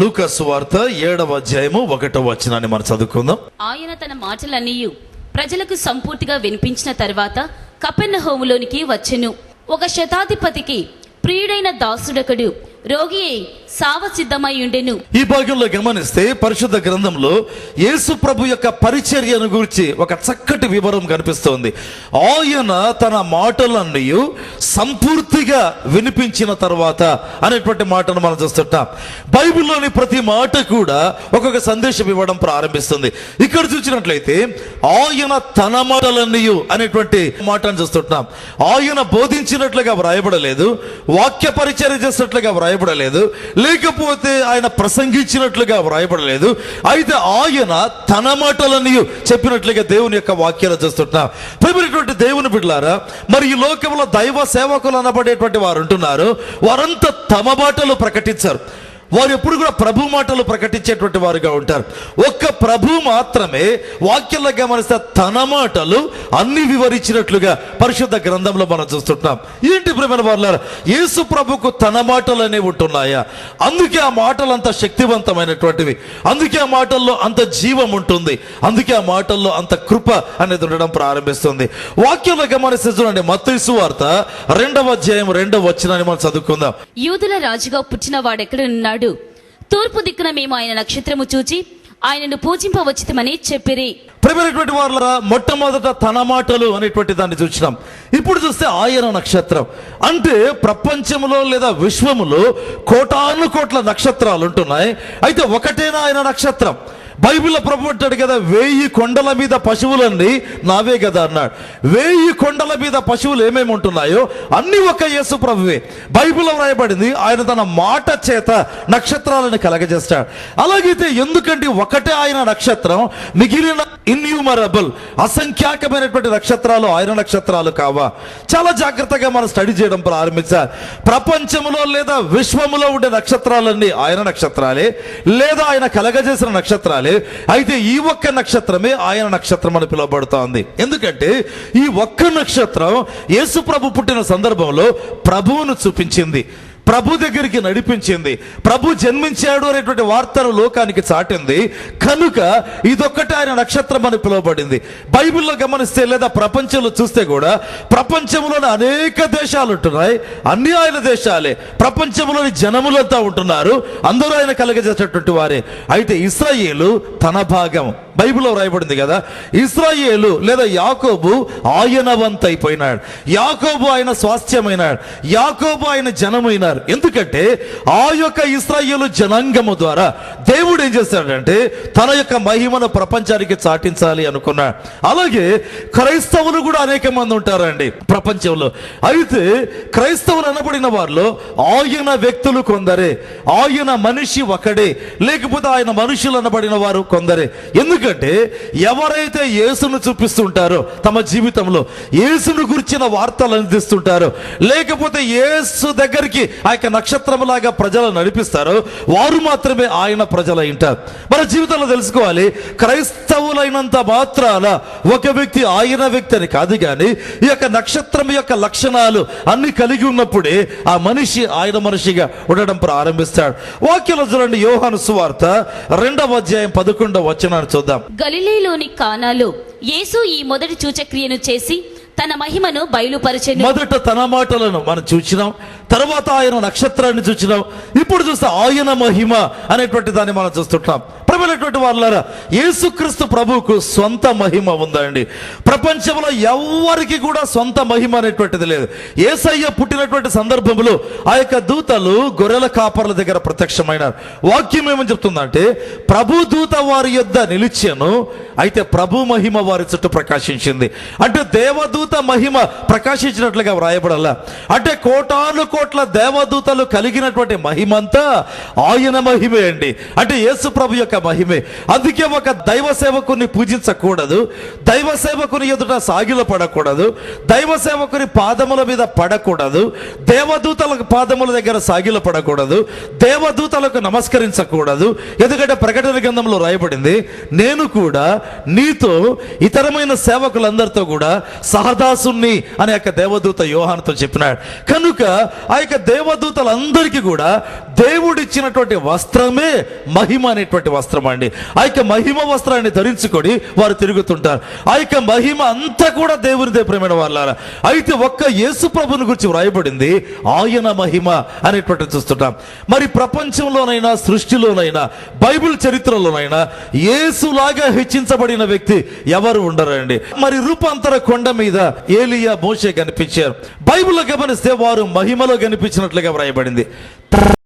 లూకా సువార్త 7వ అధ్యాయము 1వ వచనాన్ని మనం చదువుకుందాం. ఆయన తన మాటలన్నీ ప్రజలకు సంపూర్తిగా వినిపించిన తర్వాత కపెర్నహూములోనికి వచ్చెను. ఒక శతాధిపతికి ప్రియుడైన దాసుడొకడు రోగి అయి సావ సిద్ధమై ఉండెను. ఈ భాగంలో గమనిస్తే పరిశుద్ధ గ్రంథంలో యేసు ప్రభు యొక్క పరిచర్యను గురించి ఒక చక్కటి వివరం కనిపిస్తోంది. ఆయన తన మాటలన్నీ సంపూర్తిగా వినిపించిన తర్వాత అనేటువంటి మాటను మనం చూస్తుంటాం. బైబిల్లోని ప్రతి మాట కూడా ఒక్కొక్క సందేశం ఇవ్వడం ప్రారంభిస్తుంది. ఇక్కడ చూసినట్లయితే ఆయన తన మాటలన్నీ అనేటువంటి మాటను చూస్తుంటాం. ఆయన బోధించినట్లుగా వ్రాయబడలేదు, వాక్య పరిచర్య చేసినట్లుగా వ్రాయబడలేదు, లేకపోతే ఆయన ప్రసంగించినట్లుగా వ్రాయబడలేదు. అయితే ఆయన తన మాటలన్నీ చెప్పినట్లుగా దేవుని యొక్క వాక్యాలు చూస్తుంటాం. ప్రియమైనటువంటి దేవుని బిడ్డలారా, మరి ఈ లోకంలో దైవ సేవకులు అనబడేటువంటి వారు ఉంటున్నారు. వారంతా తమ మాటలు ప్రకటించారు. వారు ఎప్పుడు కూడా ప్రభు మాటలు ప్రకటించేటువంటి వారుగా ఉంటారు. ఒక్క ప్రభు మాత్రమే వాక్యంలో గమనిస్తే తన మాటలు అన్ని వివరించినట్లుగా పరిశుద్ధ గ్రంథంలో మనం చూస్తుంటాం. ఏంటి ప్రియమైన వారులారా, యేసు ప్రభుకు తన మాటలు అనేవి ఉంటున్నాయా? అందుకే ఆ మాటలు అంత శక్తివంతమైనటువంటివి, అందుకే ఆ మాటల్లో అంత జీవం ఉంటుంది, అందుకే ఆ మాటల్లో అంత కృప అనేది ఉండడం ప్రారంభిస్తుంది. వాక్యంలో గమనిస్తే చూడండి, మత్తయి సువార్త 2వ అధ్యాయం 2వ వచనాన్ని మనం చదువుకుందాం. యూదుల రాజుగా పుట్టిన వాడెక్కడున్నాడు? తూర్పు దిక్కున మేము ఆయన నక్షత్రము చూచి ఆయనను పూజింపవచ్చితమని చెప్పిరి. ప్రియమైనటువంటి వారులారా, మొట్టమొదట తన మాటలు అనేటువంటి దాన్ని చూసినాం. ఇప్పుడు చూస్తే ఆయన నక్షత్రం అంటే ప్రపంచంలో లేదా విశ్వములో కోటాను కోట్ల నక్షత్రాలు ఉంటున్నాయి. అయితే ఒకటేనా ఆయన నక్షత్రం? బైబిల్లో ప్రభు అంటాడు కదా, 1000 కొండల మీద పశువులన్నీ నావే కదా అన్నాడు. 1000 కొండల మీద పశువులు ఏమేమి ఉంటున్నాయో అన్ని ఒక యేసు ప్రభువే. బైబిల్లో రాయబడింది ఆయన తన మాట చేత నక్షత్రాలను కలగజేస్తాడు. అలాగైతే ఎందుకంటే ఒకటే ఆయన నక్షత్రం, మిగిలిన ఇన్యూమరబుల్ అసంఖ్యాకమైనటువంటి నక్షత్రాలు ఆయన నక్షత్రాలు కావా? చాలా జాగ్రత్తగా మనం స్టడీ చేయడం ప్రారంభించాలి. ప్రపంచంలో లేదా విశ్వములో ఉండే నక్షత్రాలన్నీ ఆయన నక్షత్రాలే, లేదా ఆయన కలగజేసిన నక్షత్రాలే. అయితే ఈ ఒక్క నక్షత్రమే ఆయన నక్షత్రం అని పిలువబడుతోంది. ఎందుకంటే ఈ ఒక్క నక్షత్రం యేసు ప్రభు పుట్టిన సందర్భంలో ప్రభువును చూపించింది, ప్రభు దగ్గరికి నడిపించింది, ప్రభు జన్మించాడు అనేటువంటి వార్తను లోకానికి చాటింది. కనుక ఇదొక్కటే ఆయన నక్షత్రం అని పిలువబడింది. బైబిల్లో గమనిస్తే లేదా ప్రపంచంలో చూస్తే కూడా ప్రపంచంలోని అనేక దేశాలు ఉంటున్నాయి, అన్ని ఆయన దేశాలే. ప్రపంచంలోని జనములంతా ఉంటున్నారు, అందరూ ఆయన కలగజేసేటటువంటి వారే. అయితే ఇశ్రాయేలు తన భాగం, బైబిల్లో రాయబడింది కదా, ఇశ్రాయేలు లేదా యాకోబు ఆయన వంతైపోయినాడు, యాకోబు ఆయన స్వాస్థ్యమైనాడు, యాకోబు ఆయన జనమైనాడు. ఎందుకంటే ఆ యొక్క ఇశ్రాయేలు జనాంగము ద్వారా దేవుడు ఏం చేస్తాడంటే తన యొక్క మహిమను ప్రపంచానికి చాటించాలి అనుకున్నాడు. అలాగే క్రైస్తవులు కూడా అనేక మంది ఉంటారండి ప్రపంచంలో. అయితే క్రైస్తవులు అనబడిన వారిలో ఆయన వ్యక్తులు కొందరే, ఆయన మనిషి ఒకడే, లేకపోతే ఆయన మనుషులు అనబడిన వారు కొందరే. ఎందుకంటే ఎవరైతే యేసును చూపిస్తుంటారో తమ జీవితంలో, యేసును గురించిన వార్తలు అందిస్తుంటారో, లేకపోతే యేసు దగ్గరికి ఆ యొక్క నక్షత్రములాగా ప్రజలను నడిపిస్తారో వారు మాత్రమే ఆయన ప్రజలు ఉంటారు. మన జీవితంలో తెలుసుకోవాలి, క్రైస్తవులైనంత మాత్రాన ఒక వ్యక్తి ఆయన వ్యక్తి అని కాదు, కానీ ఈ యొక్క నక్షత్రం యొక్క లక్షణాలు అన్ని కలిగి ఉన్నప్పుడే ఆ మనిషి ఆయన మనిషిగా ఉండడం ప్రారంభిస్తాడు. వాక్యంలో చూడండి, యోహాను సువార్త 2వ అధ్యాయం 11వ వచనాన్ని చూద్దాం. గలిలయలోని కానాలో యేసు ఈ మొదటి సూచక్రియను చేసి తన మహిమను బయలుపరిచెను. మొదట తన మాటలను మనం చూసినాం, తర్వాత ఆయన నక్షత్రాన్ని చూసినాం, ఇప్పుడు చూస్తే ఆయన మహిమ అనేటువంటి దాన్ని మనం చూస్తుంటాం. ప్రభువైనటువంటి వారులారా, యేసుక్రీస్తు ప్రభువుకు సొంత మహిమ ఉందండి. ప్రపంచంలో ఎవ్వరికి కూడా సొంత మహిమ అనేటువంటిది లేదు. యేసయ్య పుట్టినటువంటి సందర్భంలో ఆ యొక్క దూతలు గొర్రెల కాపర్ల దగ్గర ప్రత్యక్షమైనారు. వాక్యం ఏమని చెప్తుందంటే, ప్రభు దూత వారి యొద్ద నిలిచెను, అయితే ప్రభు మహిమ వారి చుట్టూ ప్రకాశించింది. అంటే దేవదూత మహిమ ప్రకాశించినట్లుగా వ్రాయబడాల. అంటే కోటాను కోట్ల దేవదూతలు కలిగినటువంటి మహిమంతా ఆయన మహిమే అండి. అంటే యేసు ప్రభు యొక్క మహిమే. అందుకే ఒక దైవ సేవకుని పూజించకూడదు, దైవ సేవకుని ఎదుట సాగిల పడకూడదు, దైవ సేవకుని పాదముల మీద పడకూడదు, దేవదూతలకు పాదముల దగ్గర సాగిల పడకూడదు, దేవదూతలకు నమస్కరించకూడదు. ఎందుకంటే ప్రకటన గ్రంథంలో రాయబడింది, నేను కూడా నీతో ఇతరమైన సేవకులందరితో కూడా సహదాసుని అనే యొక్క దేవదూత యోహానుతో చెప్పినాడు. కనుక ఆ యొక్క దేవదూతలందరికీ కూడా దేవుడిచ్చినటువంటి వస్త్రమే మహిమ అనేటువంటి వస్త్రం అండి. ఆ యొక్క మహిమ వస్త్రాన్ని ధరించుకొని వారు తిరుగుతుంటారు. ఆ యొక్క మహిమ అంతా కూడా దేవునిదే ప్రేమైన వాళ్ళారా. అయితే ఒక్క యేసు ప్రభుని గురించి వ్రాయబడింది ఆయన మహిమ అనేటువంటి చూస్తుంటాం. మరి ప్రపంచంలోనైనా సృష్టిలోనైనా బైబిల్ చరిత్రలోనైనా యేసులాగా హెచ్చించబడిన వ్యక్తి ఎవరు ఉండరండి. మరి రూపాంతర కొండ మీద ఏలియా మోషే కనిపించారు. బైబిల్లో గమనిస్తే వారు మహిమలో కనిపించినట్లుగా వ్రాయబడింది.